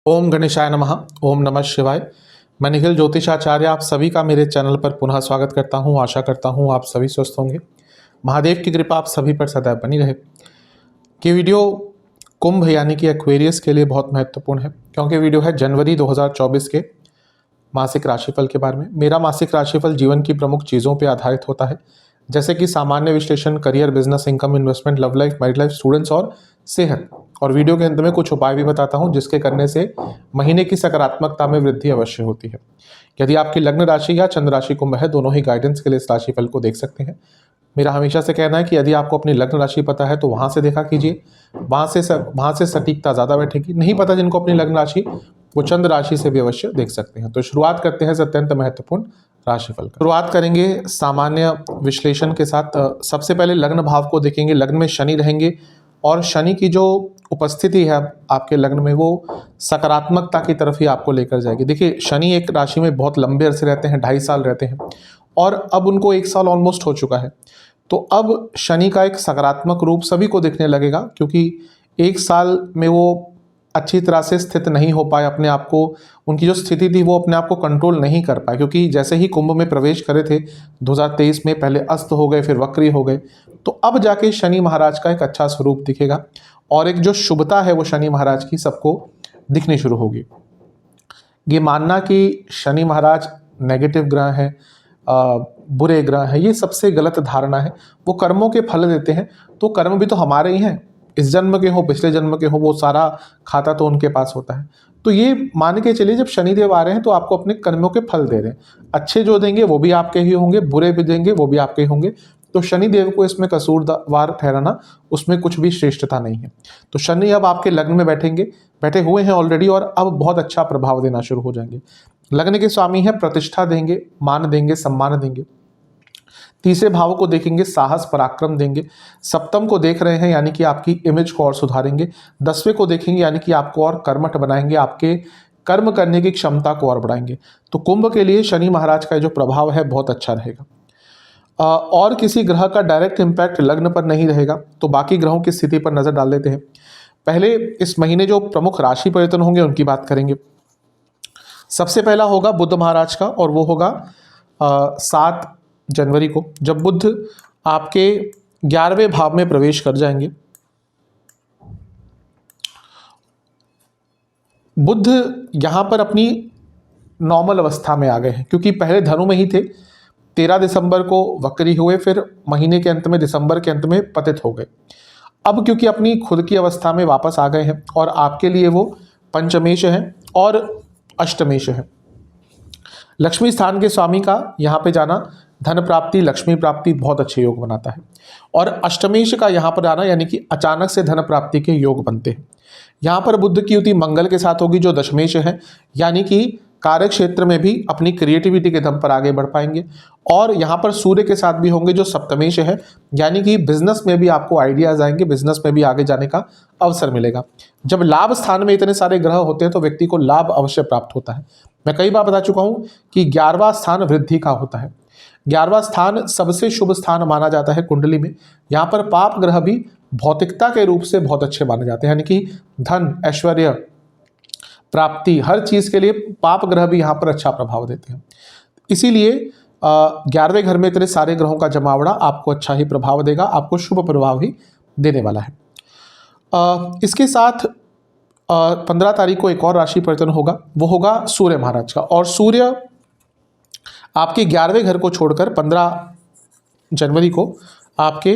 ओम गणेशाय नमः। ओम नमः शिवाय। मैं निखिल ज्योतिषाचार्य आप सभी का मेरे चैनल पर पुनः स्वागत करता हूं। आशा करता हूं आप सभी स्वस्थ होंगे। महादेव की कृपा आप सभी पर सदैव बनी रहे। ये वीडियो कुंभ यानी कि एक्वेरियस के लिए बहुत महत्वपूर्ण है, क्योंकि वीडियो है जनवरी 2024 के मासिक राशिफल के बारे में। मेरा मासिक राशिफल जीवन की प्रमुख चीज़ों पर आधारित होता है, जैसे कि सामान्य विश्लेषण, career, business, income, investment, love life, married life, students और सेहत। और वीडियो के अंत में कुछ उपाय भी बताता हूं, जिसके करने से महीने की सकारात्मकता में वृद्धि अवश्य होती है। यदि आपकी लग्न राशि या चंद्र राशि कुंभ है, दोनों ही गाइडेंस के लिए इस राशिफल को देख सकते हैं। मेरा हमेशा से कहना है कि यदि आपको अपनी लग्न राशि पता है तो वहां से देखा कीजिए, वहां से सटीकता ज़्यादा बैठेगी। नहीं पता जिनको अपनी लग्न राशि, वो चंद्र राशि से भी अवश्य देख सकते हैं। तो शुरुआत करते हैं अत्यंत महत्वपूर्ण राशिफल का। शुरुआत करेंगे सामान्य विश्लेषण के साथ। सबसे पहले लग्न भाव को देखेंगे। लग्न में शनि रहेंगे और शनि की जो उपस्थिति है आपके लग्न में, वो सकारात्मकता की तरफ ही आपको लेकर जाएगी। देखिए, शनि एक राशि में बहुत लंबे अरसे रहते हैं, 2.5 साल रहते हैं, और अब उनको 1 साल ऑलमोस्ट हो चुका है। तो अब शनि का एक सकारात्मक रूप सभी को दिखने लगेगा, क्योंकि 1 साल में वो अच्छी तरह से स्थित नहीं हो पाए अपने आप को। उनकी जो स्थिति थी वो अपने आप को कंट्रोल नहीं कर पाए, क्योंकि जैसे ही कुंभ में प्रवेश करे थे 2023 में, पहले अस्त हो गए, फिर वक्री हो गए। तो अब जाके शनि महाराज का एक अच्छा स्वरूप दिखेगा और एक जो शुभता है वो शनि महाराज की सबको दिखनी शुरू होगी। ये मानना कि शनि महाराज नेगेटिव ग्रह है, बुरे ग्रह है, ये सबसे गलत धारणा है। वो कर्मों के फल देते हैं, तो कर्म भी तो हमारे ही हैं, इस जन्म के हो, पिछले जन्म के हो, वो सारा खाता तो उनके पास होता है। तो ये मान के चलिए, जब शनिदेव आ रहे हैं तो आपको अपने कर्मों के फल दे रहे हैं। अच्छे जो देंगे वो भी आपके ही होंगे, बुरे भी देंगे वो भी आपके ही होंगे। तो शनिदेव को इसमें कसूरवार ठहराना, उसमें कुछ भी श्रेष्ठता नहीं है। तो शनि अब आपके लग्न में बैठेंगे, बैठे हुए हैं ऑलरेडी, और अब बहुत अच्छा प्रभाव देना शुरू हो जाएंगे। लग्न के स्वामी है, प्रतिष्ठा देंगे, मान देंगे, सम्मान देंगे। तीसरे भाव को देखेंगे, साहस पराक्रम देंगे। सप्तम को देख रहे हैं, यानी कि आपकी इमेज को और सुधारेंगे। 10वें को देखेंगे, यानी कि आपको और कर्मठ बनाएंगे, आपके कर्म करने की क्षमता को और बढ़ाएंगे। तो कुंभ के लिए शनि महाराज का जो प्रभाव है बहुत अच्छा रहेगा। और किसी ग्रह का डायरेक्ट इम्पैक्ट लग्न पर नहीं रहेगा। तो बाकी ग्रहों की स्थिति पर नजर डाल देते हैं। पहले इस महीने जो प्रमुख राशि परिवर्तन होंगे उनकी बात करेंगे। सबसे पहला होगा बुध महाराज का, और वो होगा 7 जनवरी को, जब बुध आपके 11वें भाव में प्रवेश कर जाएंगे। बुध यहां पर अपनी नॉर्मल अवस्था में आ गए हैं, क्योंकि पहले धनु में ही थे। 13 दिसंबर को वक्री हुए, फिर महीने के अंत में, दिसंबर के अंत में पतित हो गए। अब क्योंकि अपनी खुद की अवस्था में वापस आ गए हैं, और आपके लिए वो पंचमेश है और अष्टमेश है। लक्ष्मी स्थान के स्वामी का यहाँ पे जाना धन प्राप्ति, लक्ष्मी प्राप्ति बहुत अच्छे योग बनाता है। और अष्टमेश का यहाँ पर आना, यानी कि अचानक से धन प्राप्ति के योग बनते हैं। यहाँ पर बुध की युति मंगल के साथ होगी, जो दशमेश है, यानी कि कार्य क्षेत्र में भी अपनी क्रिएटिविटी के दम पर आगे बढ़ पाएंगे। और यहाँ पर सूर्य के साथ भी होंगे, जो सप्तमेश है, यानी कि बिजनेस में भी आपको आइडियाज आएंगे, बिजनेस में भी आगे जाने का अवसर मिलेगा। जब लाभ स्थान में इतने सारे ग्रह होते हैं तो व्यक्ति को लाभ अवश्य प्राप्त होता है। मैं कई बार बता चुका हूँ कि 11वां स्थान वृद्धि का होता है। 11वां स्थान सबसे शुभ स्थान माना जाता है कुंडली में। यहाँ पर पाप ग्रह भी भौतिकता के रूप से बहुत अच्छे माने जाते हैं, यानी कि धन, ऐश्वर्य प्राप्ति, हर चीज के लिए पाप ग्रह भी यहाँ पर अच्छा प्रभाव देते हैं। इसीलिए 11वें घर में इतने सारे ग्रहों का जमावड़ा आपको अच्छा ही प्रभाव देगा, आपको शुभ प्रभाव ही देने वाला है। इसके साथ 15 तारीख को एक और राशि परिवर्तन होगा, वो होगा सूर्य महाराज का। और सूर्य आपके 11वें घर को छोड़कर 15 जनवरी को आपके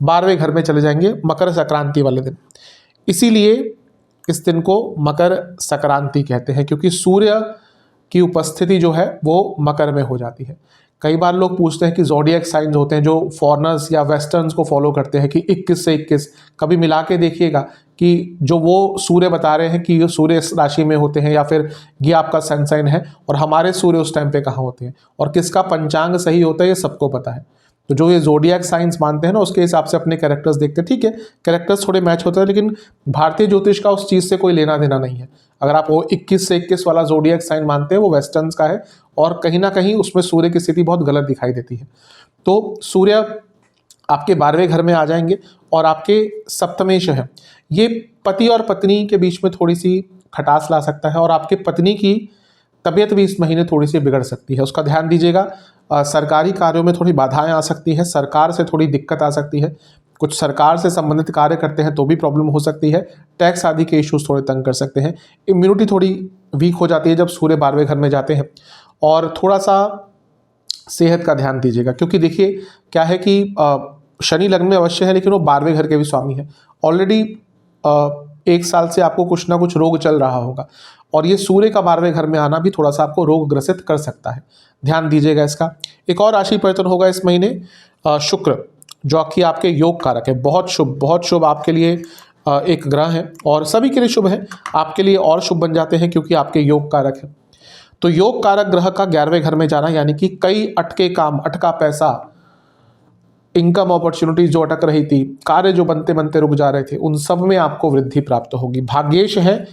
12वें घर में चले जाएंगे, मकर संक्रांति वाले दिन। इसीलिए इस दिन को मकर संक्रांति कहते हैं, क्योंकि सूर्य की उपस्थिति जो है वो मकर में हो जाती है। कई बार लोग पूछते हैं कि ज़ोडिएक साइंस होते हैं, जो फॉरेनर्स या वेस्टर्न्स को फॉलो करते हैं, कि 21 से 21, कभी मिला के देखिएगा कि जो वो सूर्य बता रहे हैं कि ये सूर्य इस राशि में होते हैं, या फिर ये आपका सन साइन है, और हमारे सूर्य उस टाइम पे कहाँ होते हैं, और किसका पंचांग सही होता है, ये सबको पता है। तो जो ये ज़ोडिएक साइंस मानते हैं ना, उसके हिसाब से अपने कैरेक्टर्स देखते हैं। ठीक है, कैरेक्टर्स थोड़े मैच होते हैं, लेकिन भारतीय ज्योतिष का उस चीज़ से कोई लेना देना नहीं है। अगर आप वो 21 से 21 वाला ज़ोडिएक साइन मानते हैं, वो वेस्टर्न्स का है, और कहीं ना कहीं उसमें सूर्य की स्थिति बहुत गलत दिखाई देती है। तो सूर्य आपके 12वें घर में आ जाएंगे, और आपके सप्तमेश है, ये पति और पत्नी के बीच में थोड़ी सी खटास ला सकता है और आपके पत्नी की तबीयत भी इस महीने थोड़ी सी बिगड़ सकती है, उसका ध्यान दीजिएगा। सरकारी कार्यों में थोड़ी बाधाएं आ सकती है, सरकार से थोड़ी दिक्कत आ सकती है, कुछ सरकार से संबंधित कार्य करते हैं तो भी प्रॉब्लम हो सकती है, टैक्स आदि के इश्यूज थोड़े तंग कर सकते हैं, इम्यूनिटी थोड़ी वीक हो जाती है जब सूर्य 12वें घर में जाते हैं। और थोड़ा सा सेहत का ध्यान दीजिएगा, क्योंकि देखिए क्या है कि शनि लग्न में अवश्य है लेकिन वो 12वें घर के भी स्वामी है। ऑलरेडी 1 साल से आपको कुछ ना कुछ रोग चल रहा होगा और ये सूर्य का 12वें घर में आना भी थोड़ा सा आपको रोग ग्रसित कर सकता है, ध्यान दीजिएगा इसका। एक और राशि परिवर्तन होगा इस महीने, शुक्र जो कि आपके योग कारक है, बहुत शुभ आपके लिए एक ग्रह है और सभी के लिए शुभ है, आपके लिए और शुभ बन जाते हैं क्योंकि आपके योग कारक है। तो योग कारक ग्रह का 11वें घर में जाना यानी कि कई अटके काम, अटका पैसा, इनकम अपॉर्चुनिटीज जो अटक रही थी, कार्य जो बनते बनते रुक जा रहे थे, उन सब में आपको वृद्धि प्राप्त होगी। भाग्येश है,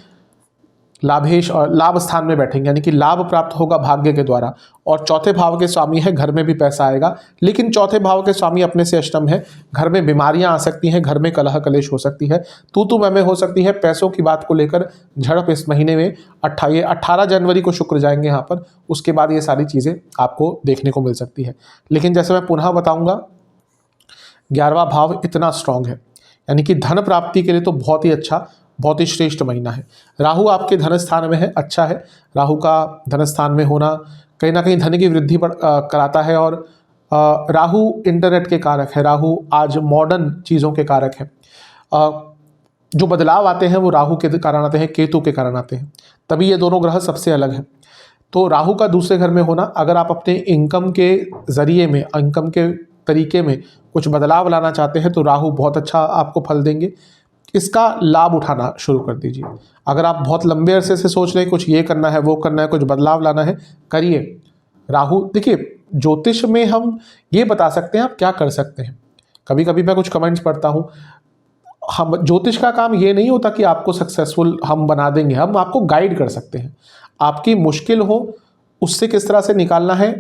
लाभेश और लाभ स्थान में बैठेंगे यानी कि लाभ प्राप्त होगा भाग्य के द्वारा। और चौथे भाव के स्वामी है, घर में भी पैसा आएगा, लेकिन चौथे भाव के स्वामी अपने से अष्टम है, घर में बीमारियां आ सकती हैं, घर में कलह कलेश हो सकती है, तू मैं हो सकती है, पैसों की बात को लेकर झड़प इस महीने में। 18 जनवरी को शुक्र जाएंगे यहाँ पर, उसके बाद ये सारी चीज़ें आपको देखने को मिल सकती है। लेकिन जैसे मैं पुनः बताऊँगा, 11वां भाव इतना स्ट्रांग है यानी कि धन प्राप्ति के लिए तो बहुत ही अच्छा, बहुत ही श्रेष्ठ महीना है। राहु आपके धन स्थान में है, अच्छा है, राहु का धन स्थान में होना कहीं ना कहीं धन की वृद्धि कराता है। और राहु इंटरनेट के कारक है, राहु आज मॉडर्न चीज़ों के कारक है। जो बदलाव आते हैं वो राहु के कारण आते हैं, केतु के कारण आते हैं, तभी ये दोनों ग्रह सबसे अलग हैं। तो राहु का दूसरे घर में होना, अगर आप अपने इनकम के जरिए में, इनकम के तरीके में कुछ बदलाव लाना चाहते हैं तो राहु बहुत अच्छा आपको फल देंगे, इसका लाभ उठाना शुरू कर दीजिए। अगर आप बहुत लंबे अरसे से सोच रहे हैं कुछ ये करना है, वो करना है, कुछ बदलाव लाना है, करिए। राहु देखिए, ज्योतिष में हम ये बता सकते हैं आप क्या कर सकते हैं। कभी कभी मैं कुछ कमेंट्स पढ़ता हूँ, हम ज्योतिष का काम ये नहीं होता कि आपको सक्सेसफुल हम बना देंगे, हम आपको गाइड कर सकते हैं। आपकी मुश्किल हो उससे किस तरह से निकालना है,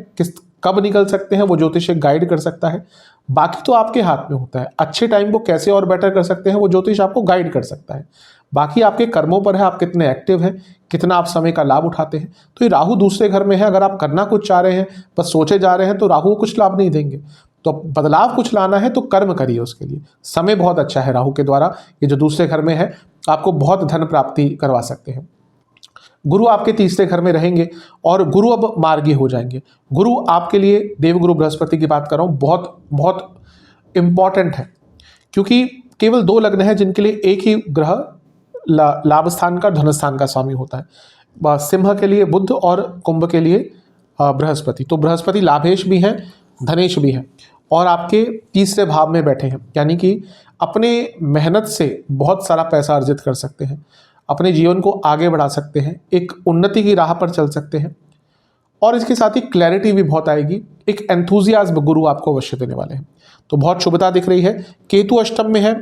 कब निकल सकते हैं, वो ज्योतिष एक गाइड कर सकता है। बाकी तो आपके हाथ में होता है, अच्छे टाइम को कैसे और बेटर कर सकते हैं वो ज्योतिष आपको गाइड कर सकता है। बाकी आपके कर्मों पर है, आप कितने एक्टिव हैं, कितना आप समय का लाभ उठाते हैं। तो ये राहु दूसरे घर में है, अगर आप करना कुछ चाह रहे हैं, बस सोचे जा रहे हैं, तो राहु कुछ लाभ नहीं देंगे। तो बदलाव कुछ लाना है तो कर्म करिए, उसके लिए समय बहुत अच्छा है राहु के द्वारा। ये जो दूसरे घर में है आपको बहुत धन प्राप्ति करवा सकते हैं। गुरु आपके तीसरे घर में रहेंगे और गुरु अब मार्गी हो जाएंगे। गुरु आपके लिए, देवगुरु बृहस्पति की बात कर रहा हूँ, बहुत बहुत इंपॉर्टेंट है, क्योंकि केवल 2 लग्न है जिनके लिए एक ही ग्रह लाभ स्थान का, धन स्थान का स्वामी होता है। सिंह के लिए बुध और कुंभ के लिए बृहस्पति। तो बृहस्पति लाभेश भी हैं, धनेश भी हैं और आपके तीसरे भाव में बैठे हैं, यानी कि अपने मेहनत से बहुत सारा पैसा अर्जित कर सकते हैं, अपने जीवन को आगे बढ़ा सकते हैं, एक उन्नति की राह पर चल सकते हैं और इसके साथ ही क्लैरिटी भी बहुत आएगी, एक एंथुजियाज्म गुरु आपको अवश्य देने वाले हैं। तो बहुत शुभता दिख रही है। केतु अष्टम में है,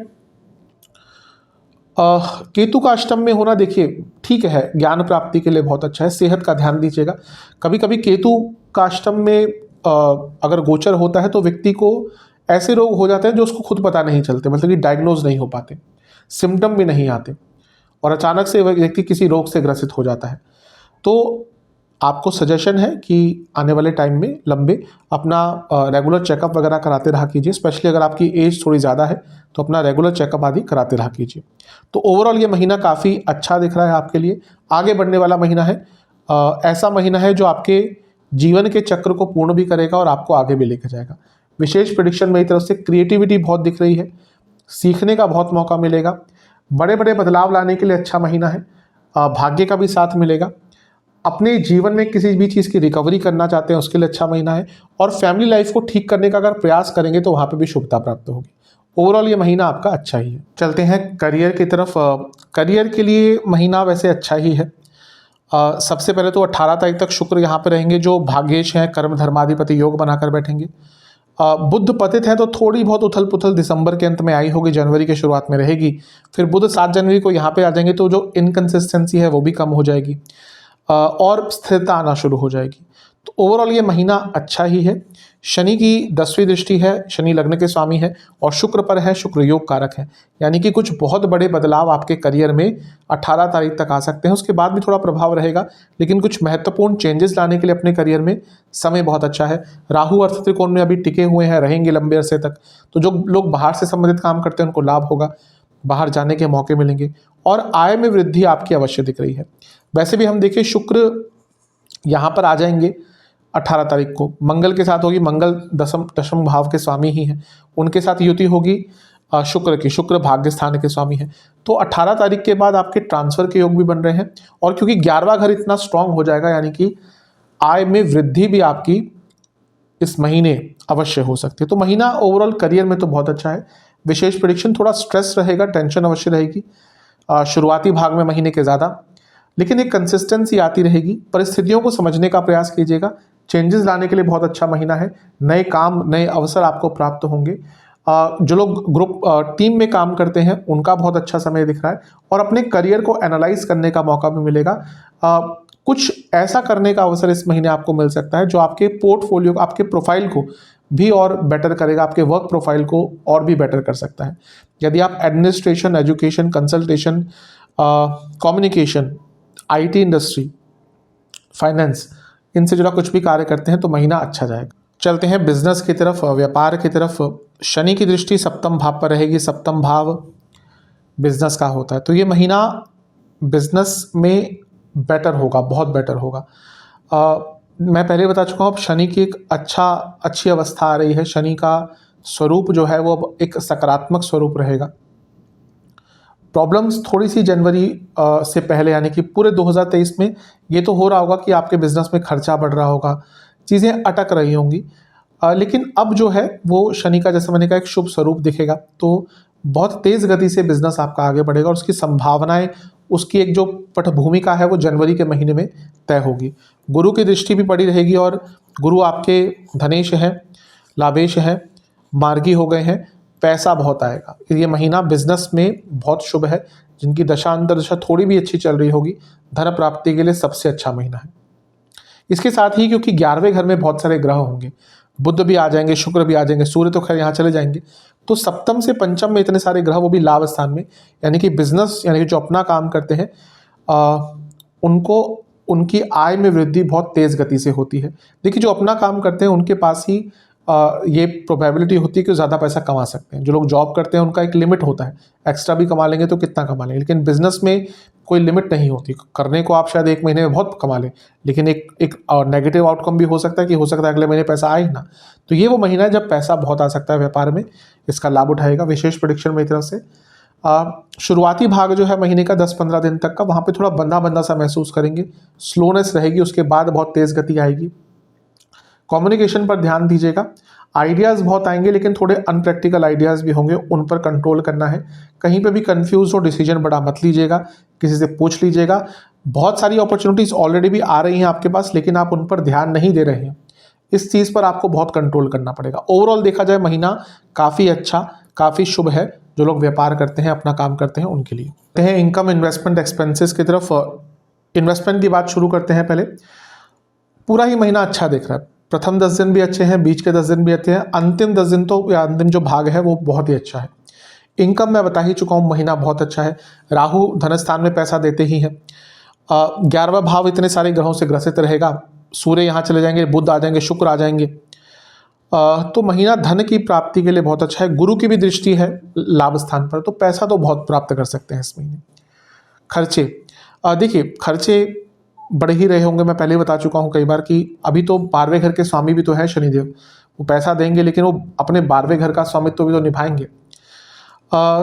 केतु का अष्टम में होना देखिए ठीक है, ज्ञान प्राप्ति के लिए बहुत अच्छा है, सेहत का ध्यान दीजिएगा। कभी कभी केतु का अष्टम में अगर गोचर होता है तो व्यक्ति को ऐसे रोग हो जाते हैं जो उसको खुद पता नहीं चलते, मतलब कि डायग्नोज नहीं हो पाते, सिम्टम भी नहीं आते और अचानक से व्यक्ति किसी रोग से ग्रसित हो जाता है। तो आपको सजेशन है कि आने वाले टाइम में लंबे अपना रेगुलर चेकअप वगैरह कराते रहा कीजिए, स्पेशली अगर आपकी एज थोड़ी ज़्यादा है तो अपना रेगुलर चेकअप आदि कराते रहा कीजिए। तो ओवरऑल ये महीना काफ़ी अच्छा दिख रहा है आपके लिए, आगे बढ़ने वाला महीना है। ऐसा महीना है जो आपके जीवन के चक्र को पूर्ण भी करेगा और आपको आगे भी लेकर जाएगा। विशेष प्रेडिक्शन मेरी तरफ से, क्रिएटिविटी बहुत दिख रही है, सीखने का बहुत मौका मिलेगा, बड़े बड़े बदलाव लाने के लिए अच्छा महीना है, भाग्य का भी साथ मिलेगा। अपने जीवन में किसी भी चीज़ की रिकवरी करना चाहते हैं उसके लिए अच्छा महीना है और फैमिली लाइफ को ठीक करने का अगर प्रयास करेंगे तो वहाँ पे भी शुभता प्राप्त होगी। ओवरऑल ये महीना आपका अच्छा ही है। चलते हैं करियर की तरफ। करियर के लिए महीना वैसे अच्छा ही है। सबसे पहले तो 18 तारीख तक शुक्र यहाँ पे रहेंगे जो भाग्येश हैं, कर्म धर्माधिपति योग बनाकर बैठेंगे। बुध पतित है तो थोड़ी बहुत उथल पुथल दिसंबर के अंत में आई होगी, जनवरी के शुरुआत में रहेगी। फिर बुध 7 जनवरी को यहाँ पे आ जाएंगे तो जो इनकन्सिस्टेंसी है वो भी कम हो जाएगी और स्थिरता आना शुरू हो जाएगी। तो ओवरऑल ये महीना अच्छा ही है। शनि की 10वीं दृष्टि है, शनि लग्न के स्वामी है और शुक्र पर है, शुक्र योग कारक है। यानी कि कुछ बहुत बड़े बदलाव आपके करियर में 18 तारीख तक आ सकते हैं। उसके बाद भी थोड़ा प्रभाव रहेगा, लेकिन कुछ महत्वपूर्ण चेंजेस लाने के लिए अपने करियर में समय बहुत अच्छा है। राहु अर्थ त्रिकोण में अभी टिके हुए हैं, रहेंगे लंबे अरसे तक। तो जो लोग बाहर से संबंधित काम करते हैं उनको लाभ होगा, बाहर जाने के मौके मिलेंगे और आय में वृद्धि आपकी अवश्य दिख रही है। वैसे भी हम देखें, शुक्र यहाँ पर आ जाएंगे 18 तारीख को, मंगल के साथ होगी, मंगल दशम भाव के स्वामी ही हैं, उनके साथ युति होगी शुक्र की, शुक्र भाग्य स्थान के स्वामी हैं। तो 18 तारीख के बाद आपके ट्रांसफर के योग भी बन रहे हैं और क्योंकि 11वां घर इतना स्ट्रांग हो जाएगा, यानी कि आय में वृद्धि भी आपकी इस महीने अवश्य हो सकती है। तो महीना ओवरऑल करियर में तो बहुत अच्छा है। विशेष प्रेडिक्शन, थोड़ा स्ट्रेस रहेगा, टेंशन अवश्य रहेगी शुरुआती भाग में महीने के ज़्यादा, लेकिन एक कंसिस्टेंसी आती रहेगी। परिस्थितियों को समझने का प्रयास कीजिएगा, चेंजेस लाने के लिए बहुत अच्छा महीना है। नए काम, नए अवसर आपको प्राप्त होंगे। जो लोग ग्रुप टीम में काम करते हैं उनका बहुत अच्छा समय दिख रहा है और अपने करियर को एनालाइज करने का मौका भी मिलेगा। कुछ ऐसा करने का अवसर इस महीने आपको मिल सकता है जो आपके पोर्टफोलियो, आपके प्रोफाइल को भी और बेटर करेगा, आपके वर्क प्रोफाइल को और भी बेटर कर सकता है। यदि आप administration, education, consultation, communication, IT industry, finance, इनसे जुड़ा कुछ भी कार्य करते हैं तो महीना अच्छा जाएगा। चलते हैं बिजनेस की तरफ, व्यापार की तरफ। शनि की दृष्टि सप्तम भाव पर रहेगी। सप्तम भाव बिजनेस का होता है, तो ये महीना बिजनेस में बेटर होगा, बहुत बेटर होगा। मैं पहले बता चुका हूँ, अब शनि की एक अच्छी अवस्था आ रही है। शनि का स्वरूप जो है वो अब एक सकारात्मक स्वरूप रहेगा। प्रॉब्लम्स थोड़ी सी जनवरी से पहले, यानी कि पूरे 2023 में ये तो हो रहा होगा कि आपके बिजनेस में खर्चा बढ़ रहा होगा, चीज़ें अटक रही होंगी, लेकिन अब जो है वो शनि का, जैसे मैंने कहा, एक शुभ स्वरूप दिखेगा। तो बहुत तेज़ गति से बिजनेस आपका आगे बढ़ेगा और उसकी संभावनाएं, उसकी एक जो पटभूमिका है वो जनवरी के महीने में तय होगी। गुरु की दृष्टि भी पड़ी रहेगी और गुरु आपके धनेश हैं, लाभेश हैं, मार्गी हो गए हैं, पैसा बहुत आएगा। ये महीना बिजनेस में बहुत शुभ है। जिनकी दशा अंतर्दशा थोड़ी भी अच्छी चल रही होगी, धन प्राप्ति के लिए सबसे अच्छा महीना है। इसके साथ ही क्योंकि 11वें घर में बहुत सारे ग्रह होंगे, बुध भी आ जाएंगे, शुक्र भी आ जाएंगे, सूर्य तो खैर यहाँ चले जाएंगे, तो सप्तम से पंचम में इतने सारे ग्रह, वो भी लाभ स्थान में, यानी कि बिजनेस, यानी कि जो अपना काम करते हैं उनको, उनकी आय में वृद्धि बहुत तेज़ गति से होती है। देखिए, जो अपना काम करते हैं उनके पास ही ये प्रोबेबिलिटी होती है कि ज़्यादा पैसा कमा सकते हैं। जो लोग जॉब करते हैं उनका एक लिमिट होता है, एक्स्ट्रा भी कमा लेंगे तो कितना कमा लेंगे, लेकिन बिजनेस में कोई लिमिट नहीं होती। करने को आप शायद एक महीने में बहुत कमा लें, लेकिन एक नेगेटिव आउटकम भी हो सकता है कि हो सकता है अगले महीने पैसा आए ना। तो ये वो महीना है जब पैसा बहुत आ सकता है व्यापार में, इसका लाभ उठाएगा। विशेष प्रेडिक्शन मेरी तरफ से शुरुआती भाग जो है महीने का 10-15 दिन तक का, वहाँ पे थोड़ा बंदा बंदा सा महसूस करेंगे, स्लोनेस रहेगी, उसके बाद बहुत तेज़ गति आएगी। कम्युनिकेशन पर ध्यान दीजिएगा। आइडियाज़ बहुत आएंगे, लेकिन थोड़े अनप्रैक्टिकल आइडियाज़ भी होंगे, उन पर कंट्रोल करना है। कहीं पे भी कंफ्यूज हो, डिसीजन बड़ा मत लीजिएगा, किसी से पूछ लीजिएगा। बहुत सारी अपॉर्चुनिटीज़ ऑलरेडी भी आ रही हैं आपके पास, लेकिन आप उन पर ध्यान नहीं दे रहे हैं। इस चीज़ पर आपको बहुत कंट्रोल करना पड़ेगा। ओवरऑल देखा जाए महीना काफ़ी अच्छा, काफ़ी शुभ है। जो लोग व्यापार करते हैं, अपना काम करते हैं, उनके लिए। इनकम, इन्वेस्टमेंट, एक्सपेंसेस की तरफ। इन्वेस्टमेंट की बात शुरू करते हैं। पहले पूरा ही महीना अच्छा दिख रहा है। प्रथम 10 दिन भी अच्छे हैं, बीच के 10 दिन भी अच्छे हैं, अंतिम 10 दिन तो, या अंतिम जो भाग है वो बहुत ही अच्छा है। इनकम मैं बता ही चुका हूँ, महीना बहुत अच्छा है। राहु धन स्थान में पैसा देते ही हैं। 11वां भाव इतने सारे ग्रहों से ग्रसित रहेगा। सूर्य यहाँ चले जाएंगे, बुध आ जाएंगे, शुक्र आ जाएंगे। तो महीना धन की प्राप्ति के लिए बहुत अच्छा है। गुरु की भी दृष्टि है लाभ स्थान पर, तो पैसा तो बहुत प्राप्त कर सकते हैं इस महीने। खर्चे, देखिए खर्चे बढ़ ही रहे होंगे। मैं पहले ही बता चुका हूँ कई बार कि अभी तो 12वें घर के स्वामी भी तो है शनिदेव, वो पैसा देंगे, लेकिन वो अपने 12वें घर का स्वामित्व भी तो निभाएंगे।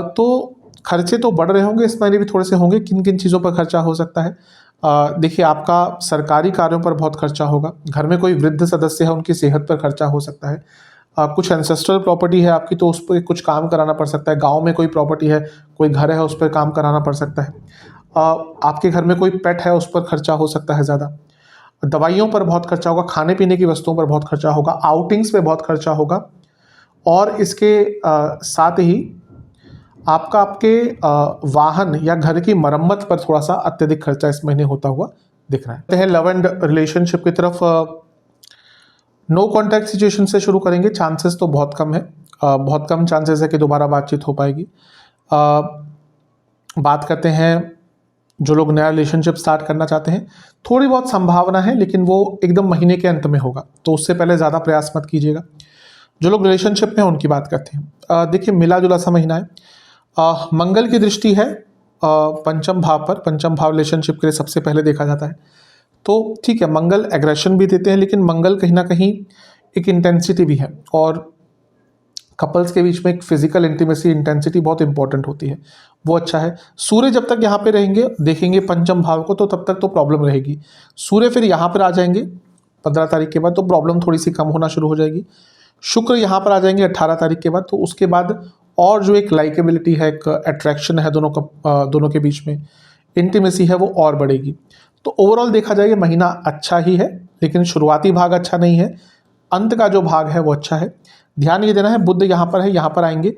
तो खर्चे तो बढ़ रहे होंगे इस महीने भी, थोड़े से होंगे। किन किन चीज़ों पर खर्चा हो सकता है? देखिए, आपका सरकारी कार्यों पर बहुत खर्चा होगा। घर में कोई वृद्ध सदस्य है, उनकी सेहत पर खर्चा हो सकता है। कुछ एंसेस्ट्रल प्रॉपर्टी है आपकी, तो उस पर कुछ काम कराना पड़ सकता है। गाँव में कोई प्रॉपर्टी है, कोई घर है, उस पर काम कराना पड़ सकता है। आपके घर में कोई पेट है, उस पर खर्चा हो सकता है ज़्यादा। दवाइयों पर बहुत खर्चा होगा, खाने पीने की वस्तुओं पर बहुत खर्चा होगा, आउटिंग्स पे बहुत खर्चा होगा। और इसके साथ ही आपके वाहन या घर की मरम्मत पर थोड़ा सा अत्यधिक खर्चा इस महीने होता हुआ दिख रहा है। लव एंड रिलेशनशिप की तरफ। नो कॉन्टैक्ट सिचुएशन से शुरू करेंगे, चांसेस तो बहुत कम है, बहुत कम चांसेस है कि दोबारा बातचीत हो पाएगी। बात करते हैं जो लोग नया रिलेशनशिप स्टार्ट करना चाहते हैं, थोड़ी बहुत संभावना है, लेकिन वो एकदम महीने के अंत में होगा, तो उससे पहले ज़्यादा प्रयास मत कीजिएगा। जो लोग रिलेशनशिप में हैं उनकी बात करते हैं। देखिए, मिला जुला सा महीना है। मंगल की दृष्टि है पंचम भाव पर। पंचम भाव रिलेशनशिप के लिए सबसे पहले देखा जाता है, तो ठीक है, मंगल एग्रेशन भी देते हैं, लेकिन मंगल कहीं ना कहीं एक इंटेंसिटी भी है, और कपल्स के बीच में एक फिजिकल इंटीमेसी इंटेंसिटी बहुत इंपॉर्टेंट होती है, वो अच्छा है। सूर्य जब तक यहाँ पे रहेंगे, देखेंगे पंचम भाव को, तो तब तक तो प्रॉब्लम रहेगी। सूर्य फिर यहाँ पर आ जाएंगे 15 तारीख के बाद, तो प्रॉब्लम थोड़ी सी कम होना शुरू हो जाएगी। शुक्र यहाँ पर आ जाएंगे 18 तारीख के बाद, तो उसके बाद और जो एक लाइकेबिलिटी है, एक अट्रैक्शन है दोनों के बीच में, इंटीमेसी है, वो और बढ़ेगी। तो ओवरऑल देखा जाए ये महीना अच्छा ही है, लेकिन शुरुआती भाग अच्छा नहीं है, अंत का जो भाग है वो अच्छा है। ध्यान ये देना है, बुध यहाँ पर है, यहाँ पर आएंगे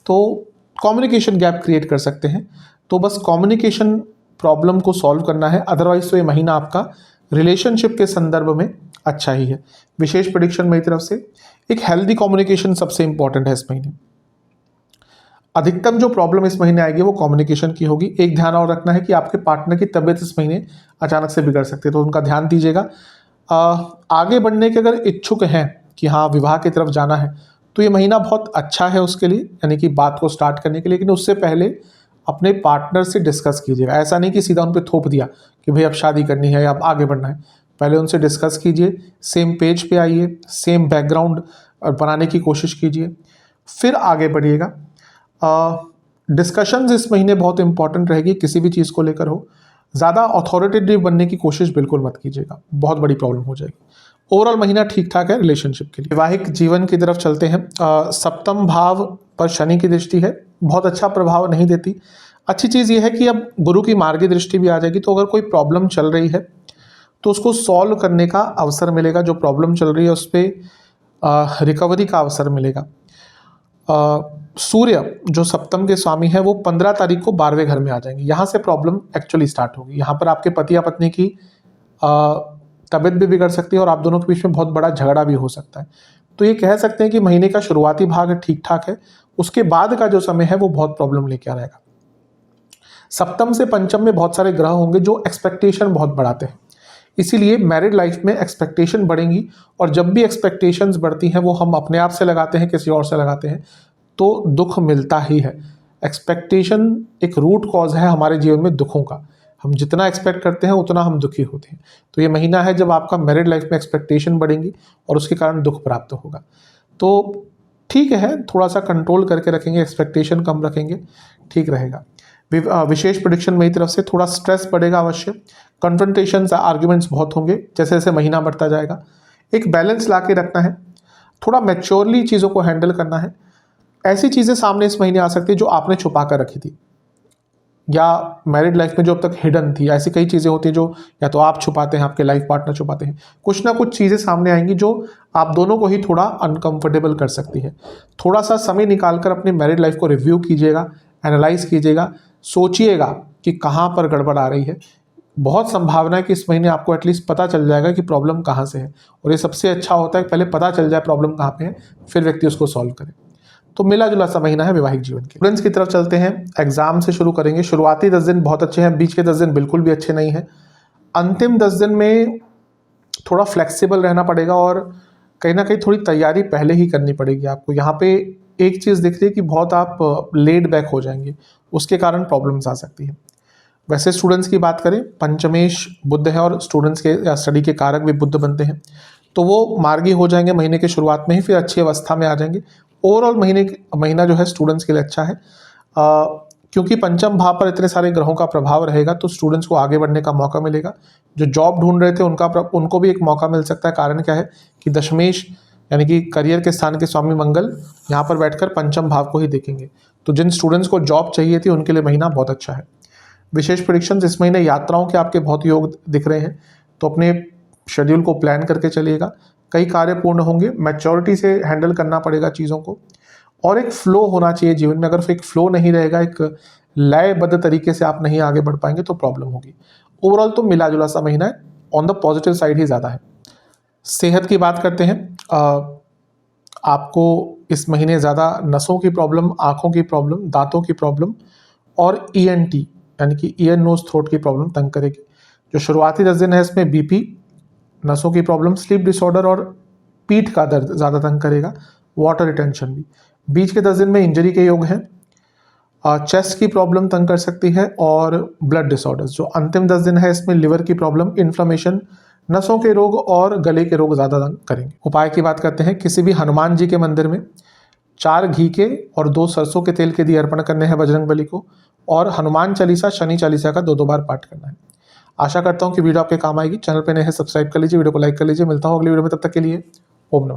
तो कम्युनिकेशन गैप क्रिएट कर सकते हैं, तो बस कम्युनिकेशन प्रॉब्लम को सॉल्व करना है। अदरवाइज तो ये महीना आपका रिलेशनशिप के संदर्भ में अच्छा ही है। विशेष प्रेडिक्शन मेरी तरफ से, एक हेल्दी कम्युनिकेशन सबसे इंपॉर्टेंट है इस महीने। अधिकतम जो प्रॉब्लम इस महीने आएगी वो कम्युनिकेशन की होगी। एक ध्यान और रखना है कि आपके पार्टनर की तबीयत इस महीने अचानक से बिगड़ सकती है, तो उनका ध्यान दीजिएगा। आगे बढ़ने के अगर इच्छुक हैं कि हाँ विवाह की तरफ जाना है, तो ये महीना बहुत अच्छा है उसके लिए, यानी कि बात को स्टार्ट करने के लिए। लेकिन उससे पहले अपने पार्टनर से डिस्कस कीजिएगा। ऐसा नहीं कि सीधा उन पर थोप दिया कि भाई अब शादी करनी है या अब आगे बढ़ना है। पहले उनसे डिस्कस कीजिए, सेम पेज पे आइए, सेम बैकग्राउंड बनाने की कोशिश कीजिए, फिर आगे बढ़िएगा। डिस्कशंस इस महीने बहुत इंपॉर्टेंट रहेगी, किसी भी चीज़ को लेकर हो। ज़्यादा अथॉरिटेटिव बनने की कोशिश बिल्कुल मत कीजिएगा, बहुत बड़ी प्रॉब्लम हो जाएगी। ओवरऑल महीना ठीक ठाक है रिलेशनशिप के लिए। वैवाहिक जीवन की तरफ चलते हैं। सप्तम भाव पर शनि की दृष्टि है, बहुत अच्छा प्रभाव नहीं देती। अच्छी चीज़ ये है कि अब गुरु की मार्गी दृष्टि भी आ जाएगी, तो अगर कोई प्रॉब्लम चल रही है तो उसको सॉल्व करने का अवसर मिलेगा। जो प्रॉब्लम चल रही है उस पर रिकवरी का अवसर मिलेगा। सूर्य जो सप्तम के स्वामी है, वो 15 तारीख को 12वें घर में आ जाएंगे। यहाँ से प्रॉब्लम एक्चुअली स्टार्ट होगी। यहाँ पर आपके पति या पत्नी की तबीयत भी बिगड़ सकती है, और आप दोनों के बीच में बहुत बड़ा झगड़ा भी हो सकता है। तो ये कह सकते हैं कि महीने का शुरुआती भाग ठीक ठाक है, उसके बाद का जो समय है वो बहुत प्रॉब्लम लेके आ रहेगा। सप्तम से पंचम में बहुत सारे ग्रह होंगे जो एक्सपेक्टेशन बहुत बढ़ाते हैं, इसीलिए मैरिड लाइफ में एक्सपेक्टेशन बढ़ेंगी। और जब भी एक्सपेक्टेशंस बढ़ती हैं, वो हम अपने आप से लगाते हैं, किसी और से लगाते हैं, तो दुख मिलता ही है। एक्सपेक्टेशन एक रूट कॉज है हमारे जीवन में दुखों का। हम जितना एक्सपेक्ट करते हैं उतना हम दुखी होते हैं। तो ये महीना है जब आपका मैरिड लाइफ में एक्सपेक्टेशन बढ़ेंगी और उसके कारण दुख प्राप्त होगा। तो ठीक है, थोड़ा सा कंट्रोल करके रखेंगे, एक्सपेक्टेशन कम रखेंगे, ठीक रहेगा। विशेष प्रेडिक्शन मेरी तरफ से, थोड़ा स्ट्रेस बढ़ेगा अवश्य, कन्फ्रंटेशंस आर्ग्यूमेंट्स बहुत होंगे जैसे जैसे महीना बढ़ता जाएगा। एक बैलेंस ला के रखना है, थोड़ा मैच्योरली चीज़ों को हैंडल करना है। ऐसी चीज़ें सामने इस महीने आ सकती है जो आपने छुपा कर रखी थी, या मैरिड लाइफ में जो अब तक हिडन थी। ऐसी कई चीज़ें होती हैं जो या तो आप छुपाते हैं, आपके लाइफ पार्टनर छुपाते हैं। कुछ ना कुछ चीज़ें सामने आएंगी जो आप दोनों को ही थोड़ा अनकंफर्टेबल कर सकती है। थोड़ा सा समय निकालकर अपने मैरिड लाइफ को रिव्यू कीजिएगा, एनालाइज कीजिएगा, सोचिएगा कि कहाँ पर गड़बड़ आ रही है। बहुत संभावना है कि इस महीने आपको एटलीस्ट पता चल जाएगा कि प्रॉब्लम कहाँ से है, और ये सबसे अच्छा होता है पहले पता चल जाए प्रॉब्लम कहाँ पे है, फिर व्यक्ति उसको सॉल्व करे। तो मिला जुला सा महीना है वैवाहिक जीवन के। स्टूडेंट्स की तरफ चलते हैं। एग्जाम से शुरू करेंगे। शुरुआती 10 दिन बहुत अच्छे हैं, बीच के 10 दिन बिल्कुल भी अच्छे नहीं हैं। अंतिम 10 दिन में थोड़ा फ्लेक्सिबल रहना पड़ेगा, और कहीं ना कहीं थोड़ी तैयारी पहले ही करनी पड़ेगी आपको। यहाँ पे एक चीज़ दिख रही है कि बहुत आप लेड बैक हो जाएंगे, उसके कारण प्रॉब्लम्स आ सकती है। वैसे स्टूडेंट्स की बात करें, पंचमेश बुध है और स्टूडेंट्स के या स्टडी के कारक भी बुध बनते हैं, तो वो मार्गी हो जाएंगे महीने के शुरुआत में ही, फिर अच्छी अवस्था में आ जाएंगे। ओवरऑल महीना जो है स्टूडेंट्स के लिए अच्छा है, क्योंकि पंचम भाव पर इतने सारे ग्रहों का प्रभाव रहेगा, तो स्टूडेंट्स को आगे बढ़ने का मौका मिलेगा। जो जॉब ढूंढ रहे थे उनको भी एक मौका मिल सकता है। कारण क्या है कि दशमेश यानी कि करियर के स्थान के स्वामी मंगल यहाँ पर बैठकर पंचम भाव को ही देखेंगे, तो जिन स्टूडेंट्स को जॉब चाहिए थी उनके लिए महीना बहुत अच्छा है। विशेष प्रेडिक्शंस, इस महीने यात्राओं के आपके बहुत योग दिख रहे हैं, तो अपने शेड्यूल को प्लान करके चलिएगा। कई कार्य पूर्ण होंगे, मैच्योरिटी से हैंडल करना पड़ेगा चीज़ों को, और एक फ्लो होना चाहिए जीवन में। अगर एक फ्लो नहीं रहेगा, एक लयबद्ध तरीके से आप नहीं आगे बढ़ पाएंगे तो प्रॉब्लम होगी। ओवरऑल तो मिला जुला सा महीना है, ऑन द पॉजिटिव साइड ही ज़्यादा है। सेहत की बात करते हैं, आपको इस महीने ज़्यादा नसों की प्रॉब्लम, आँखों की प्रॉब्लम, दाँतों की प्रॉब्लम और ENT यानी कि ईयर नोज़ थ्रोट की प्रॉब्लम तंग करेगी। जो शुरुआती 10 दिन है इसमें BP, नसों की प्रॉब्लम, स्लीप डिसऑर्डर और पीठ का दर्द ज़्यादा तंग करेगा, वाटर रिटेंशन भी। बीच के 10 दिन में इंजरी के योग हैं, चेस्ट की प्रॉब्लम तंग कर सकती है और ब्लड डिसऑर्डर्स। जो अंतिम 10 दिन है इसमें लिवर की प्रॉब्लम, इन्फ्लेमेशन, नसों के रोग और गले के रोग ज़्यादा तंग करेंगे। उपाय की बात करते हैं, किसी भी हनुमान जी के मंदिर में 4 घी के और 2 सरसों के तेल के दिए अर्पण करने हैं बजरंगबली को, और हनुमान चालीसा, शनि चालीसा का 2-2 बार पाठ करना है। आशा करता हूँ कि वीडियो आपके काम आएगी। चैनल पे नए हैं, सब्सक्राइब कर लीजिए, वीडियो को लाइक कर लीजिए। मिलता हूँ अगली वीडियो में, तब तक के लिए ओम नमः।